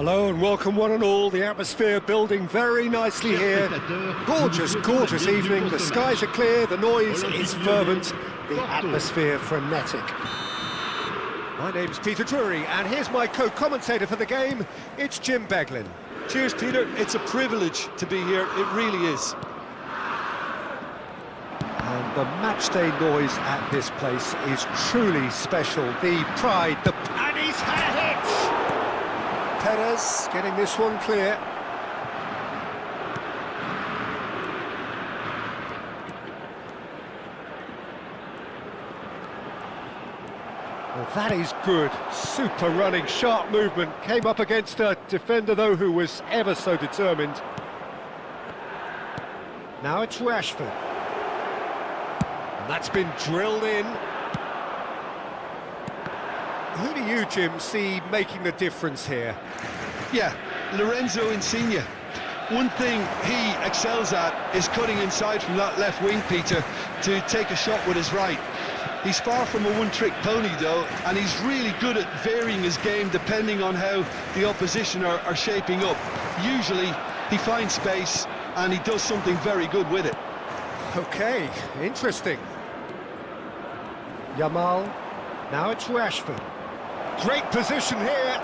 Hello and welcome one and all. The atmosphere building very nicely here. Gorgeous, gorgeous evening. The skies are clear, the noise is fervent, the atmosphere frenetic. My name's Peter Drury and here's my co-commentator for the game. It's Jim Beglin. Cheers, Peter. It's a privilege to be here. It really is. And the matchday noise at this place is truly special. The pride, and he's had a hit! Perez getting this one clear. Well, that is good. Super running, sharp movement. Came up against a defender, though, who was ever so determined. Now it's Rashford. And that's been drilled in. Who do you, Jim, see making the difference here? Yeah, Lorenzo Insigne. One thing he excels at is cutting inside from that left wing, Peter, to take a shot with his right. He's far from a one-trick pony, though, and he's really good at varying his game depending on how the opposition are shaping up. Usually, he finds space, and he does something very good with it. OK, interesting. Yamal, now it's Rashford. Great position here.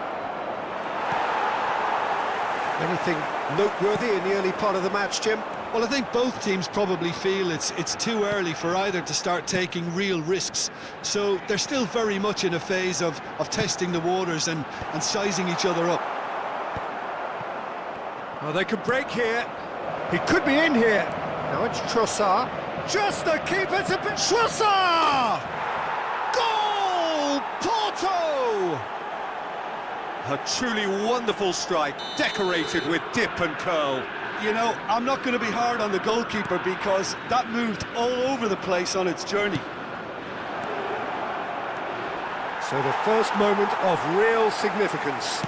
Anything noteworthy in the early part of the match, Jim? Well, I think both teams probably feel it's too early for either to start taking real risks. So they're still very much in a phase of testing the waters and sizing each other up. Oh, they could break here. He could be in here. Now it's Trossard. Just the keeper to Trossard! Goal! Porto! A truly wonderful strike, decorated with dip and curl. You know, I'm not going to be hard on the goalkeeper because that moved all over the place on its journey. So the first moment of real significance.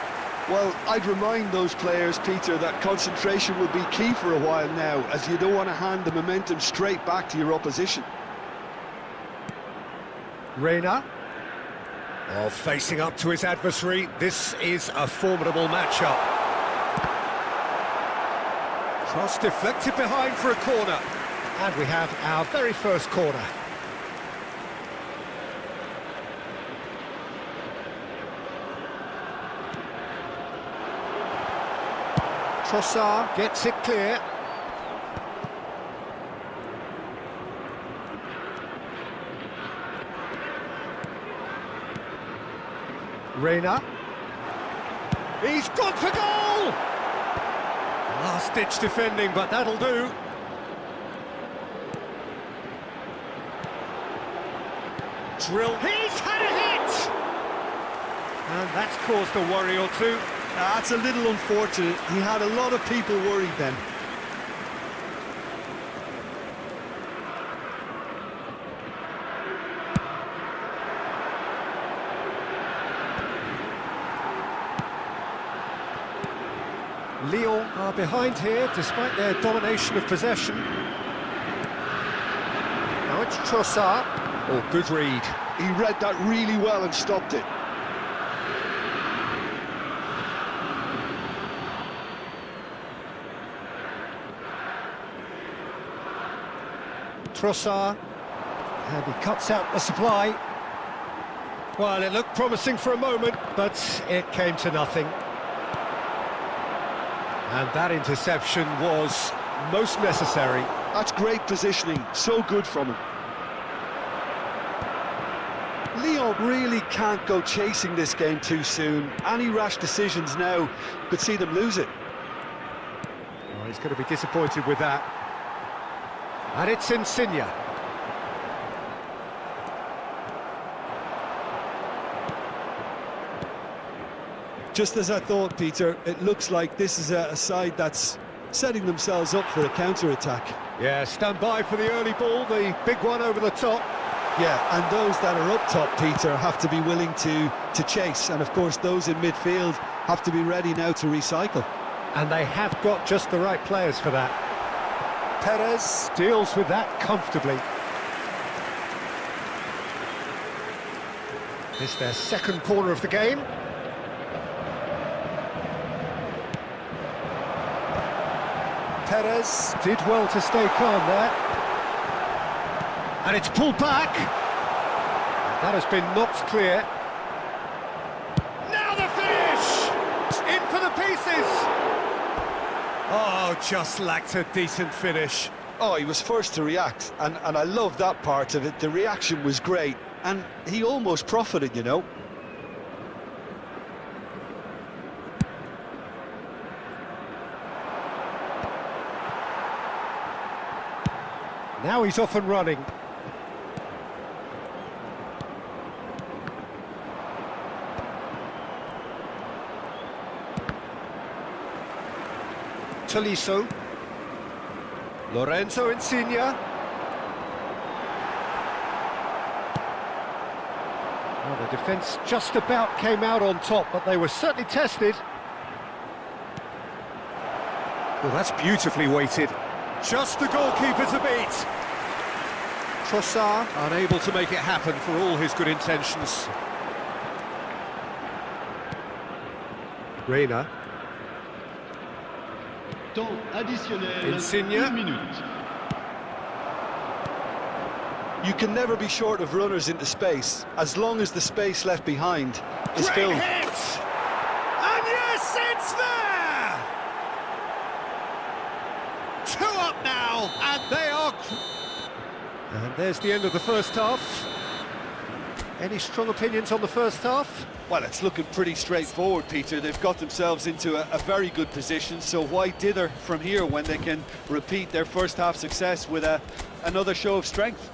Well, I'd remind those players, Peter, that concentration will be key for a while now, as you don't want to hand the momentum straight back to your opposition. Reina. Oh, facing up to his adversary. This is a formidable matchup. Cross deflected behind for a corner. And we have our very first corner. Trossard gets it clear. Reina. He's gone for goal! Last-ditch defending, but that'll do. Drill. He's had a hit! And that's caused a worry or two. That's a little unfortunate. He had a lot of people worried then. Lyon are behind here, despite their domination of possession. Now it's Trossard. Oh, good read. He read that really well and stopped it. Trossard, and he cuts out the supply. Well, it looked promising for a moment, but it came to nothing. And that interception was most necessary. That's great positioning, so good from him. Lyon really can't go chasing this game too soon. Any rash decisions now could see them lose it. Oh, he's going to be disappointed with that. And it's Insigne. Just as I thought, Peter, it looks like this is a side that's setting themselves up for a counter-attack. Yeah, stand by for the early ball, the big one over the top. Yeah, and those that are up top, Peter, have to be willing to chase. And, of course, those in midfield have to be ready now to recycle. And they have got just the right players for that. Perez deals with that comfortably. It's their second corner of the game. Perez did well to stay calm there. And it's pulled back. That has been knocked clear. Now the finish! In for the pieces! Oh, just lacked a decent finish. Oh, he was first to react, and I love that part of it. The reaction was great, and he almost profited, you know. Now he's off and running. Tolisso. Lorenzo Insigne. Well, the defence just about came out on top, but they were certainly tested. Well, that's beautifully weighted. Just the goalkeeper to beat. Trossard unable to make it happen for all his good intentions. Reina. Temps additionnel, Insigne. 1 minute. You can never be short of runners into space, as long as the space left behind is Great filled. hit! And yes, it's there! 2 up now, and they are... And there's the end of the first half. Any strong opinions on the first half? Well, it's looking pretty straightforward, Peter. They've got themselves into a very good position, so why dither from here when they can repeat their first half success with another show of strength?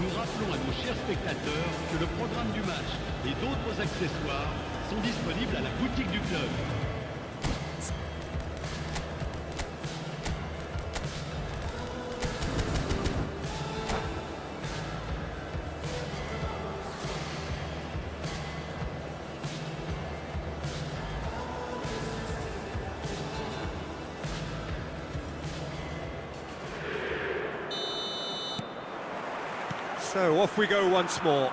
Nous rappelons à nos chers spectateurs que le programme du match et d'autres accessoires sont disponibles à la boutique du club. So off we go once more.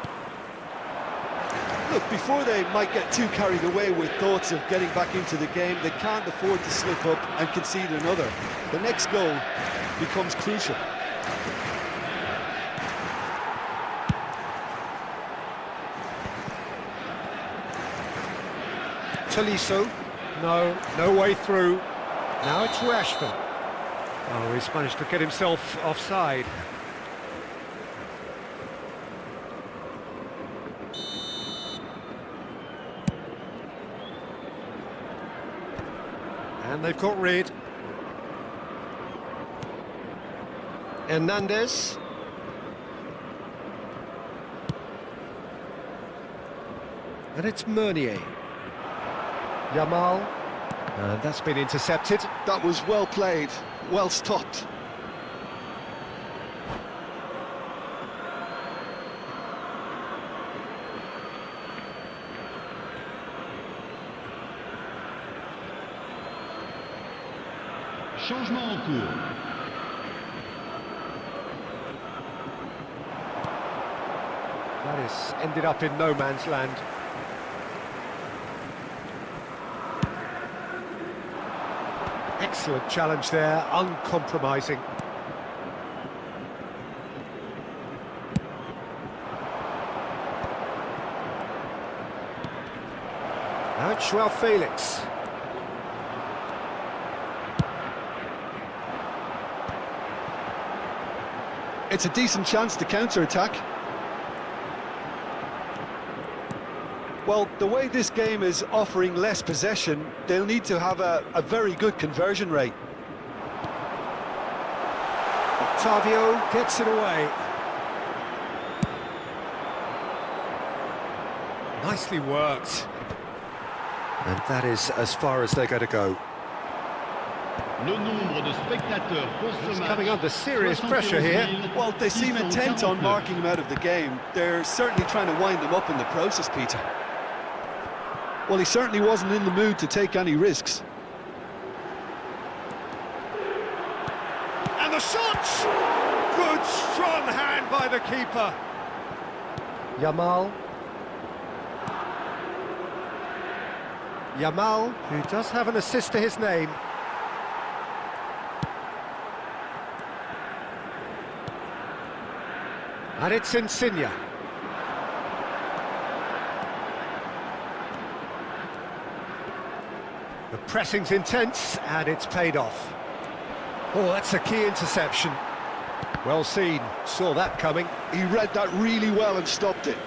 Look, before they might get too carried away with thoughts of getting back into the game, they can't afford to slip up and concede another. The next goal becomes crucial. Tolisso. No way through. Now it's Rashford. Oh, he's managed to get himself offside. And they've got rid. Hernandez. And it's Meunier. Yamal. And that's been intercepted. That was well played, well stopped. Changement en cours. That has ended up in no man's land. Excellent challenge there, uncompromising. Now it's Joao Felix. It's a decent chance to counter-attack. Well, the way this game is offering less possession, they'll need to have a very good conversion rate. Octavio gets it away. Nicely worked. And that is as far as they're going to go. Le nombre de spectateurs pour ce He's match. coming under serious pressure here. Well, they seem intent on marking him out of the game. They're certainly trying to wind him up in the process, Peter. Well, he certainly wasn't in the mood to take any risks. And the shot! Good, strong hand by the keeper. Yamal. Yamal, who does have an assist to his name. And it's Insigne. The pressing's intense, and it's paid off. Oh, that's a key interception. Well seen, saw that coming. He read that really well and stopped it.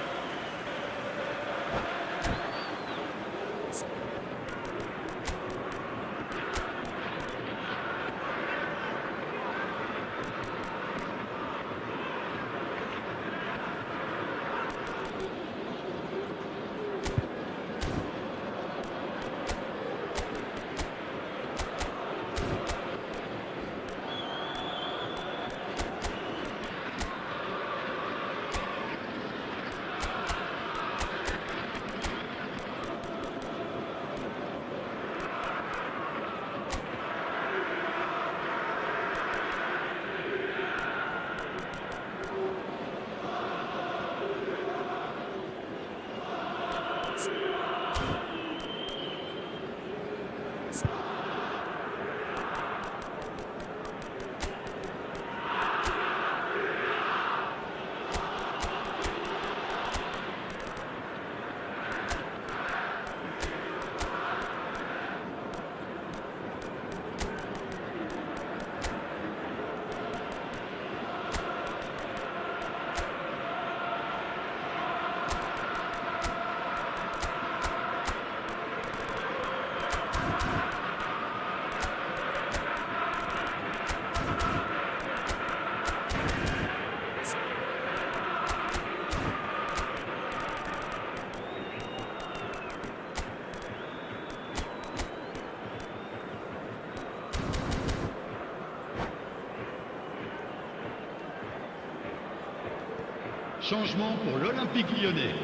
Changement pour l'Olympique Lyonnais.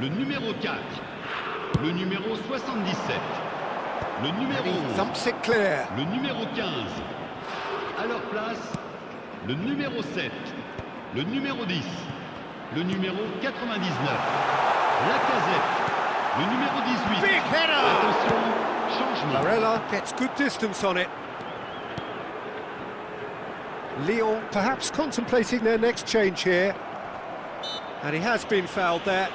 Le numéro 4, le numéro 77, le numéro 11, Thumps it clear. le numéro 15. À leur place, le numéro 7, le numéro 10, le numéro 99, la casette, le numéro 18. Big header! Attention, changement. Varela gets good distance on it. Lyon perhaps contemplating their next change here. And he has been fouled there.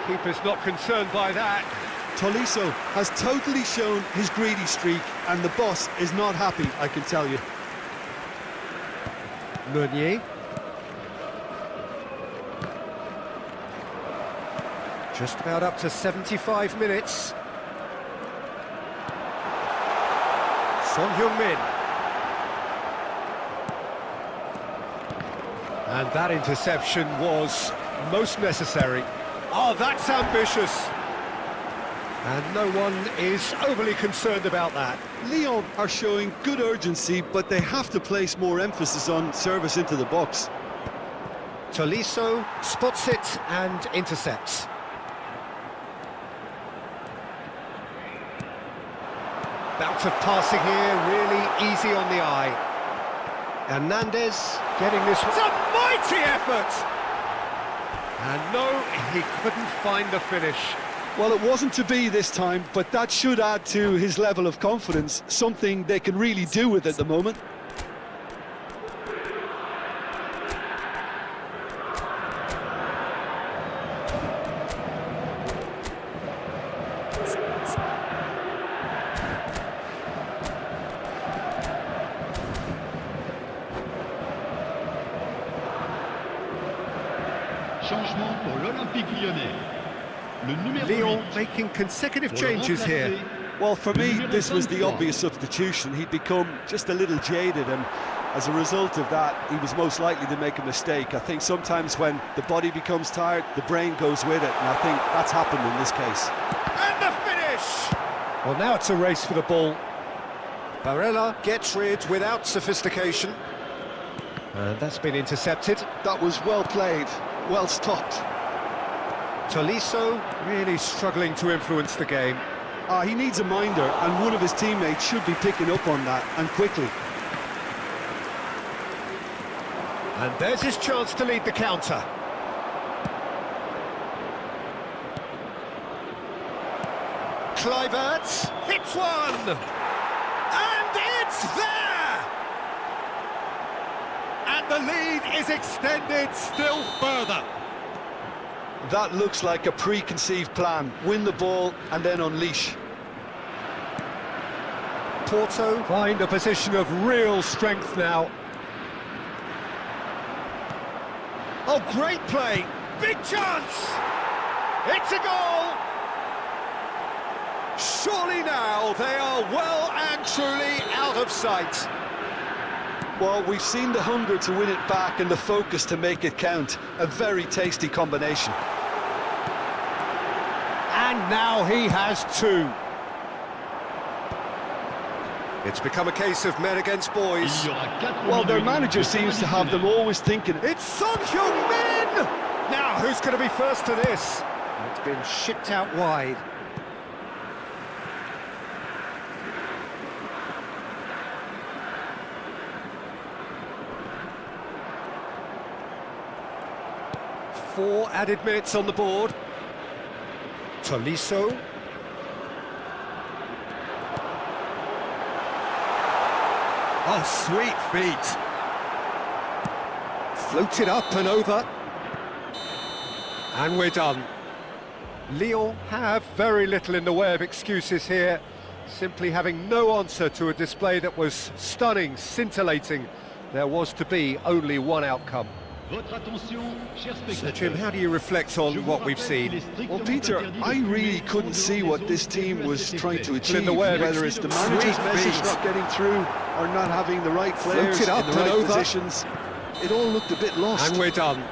Keeper's not concerned by that. Tolisso has totally shown his greedy streak, and the boss is not happy, I can tell you. Meunier. Just about up to 75 minutes. Son Heung-min. And that interception was most necessary. Oh, that's ambitious. And no one is overly concerned about that. Lyon are showing good urgency, but they have to place more emphasis on service into the box. Tolisso spots it and intercepts. Bout of passing here, really easy on the eye. Hernandez getting this. It's a mighty effort! And no, he couldn't find the finish. Well, it wasn't to be this time, but that should add to his level of confidence, something they can really do with at the moment. Changement pour l'Olympique Lyonnais. Le numéro Lyon 8. making consecutive Pour le changes here. remplacer, Well, for me, numéro this was the 23. obvious substitution. He'd become just a little jaded, and as a result of that, he was most likely to make a mistake. I think sometimes when the body becomes tired, the brain goes with it, and I think that's happened in this case. And the finish! Well, now it's a race for the ball. Barella gets rid without sophistication. And that's been intercepted. That was well played, well stopped. Tolisso really struggling to influence the game. He needs a minder, and one of his teammates should be picking up on that, and quickly. And there's his chance to lead the counter. Kluivert hits one! And it's there! And the lead is extended still further. That looks like a preconceived plan. Win the ball and then unleash. Porto find a position of real strength now. Oh, great play! Big chance! It's a goal! Surely now they are well and truly out of sight. Well, we've seen the hunger to win it back and the focus to make it count. A very tasty combination. And now he has two. It's become a case of men against boys. Well, their manager seems to have them always thinking. It's Son Heung-min! Now, who's going to be first to this? It's been shipped out wide. Four added minutes on the board. Tolisso. Oh, sweet feet. Floated up and over. And we're done. Lyon have very little in the way of excuses here, simply having no answer to a display that was stunning, scintillating. There was to be only one outcome. So, Jim, how do you reflect on what we've seen? Well, Peter, I really couldn't see what this team was trying to achieve, whether it's the manager's message not getting through or not having the right players in the right positions. It all looked a bit lost. And we're done.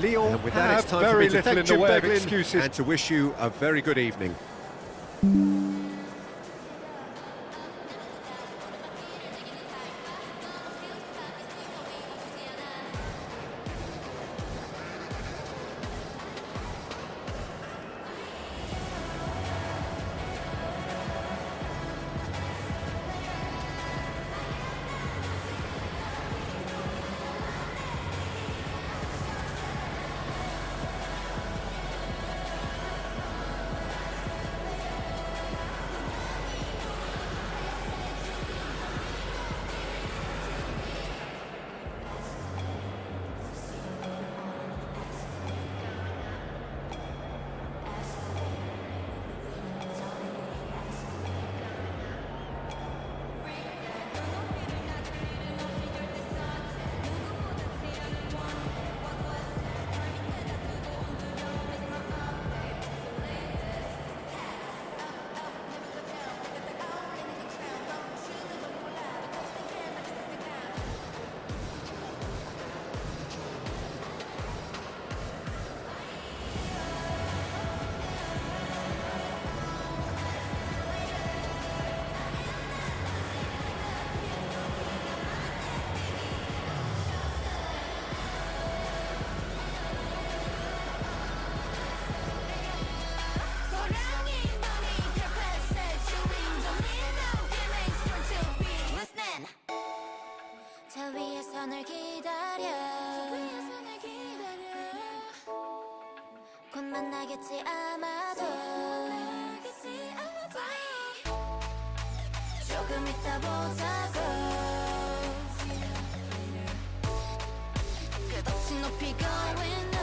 Lyon have very little in the way of excuses. And to wish you a very good evening. 널 기다려 곧 만나겠지 아마도 조금 이따 보자고 끝없이 높이 going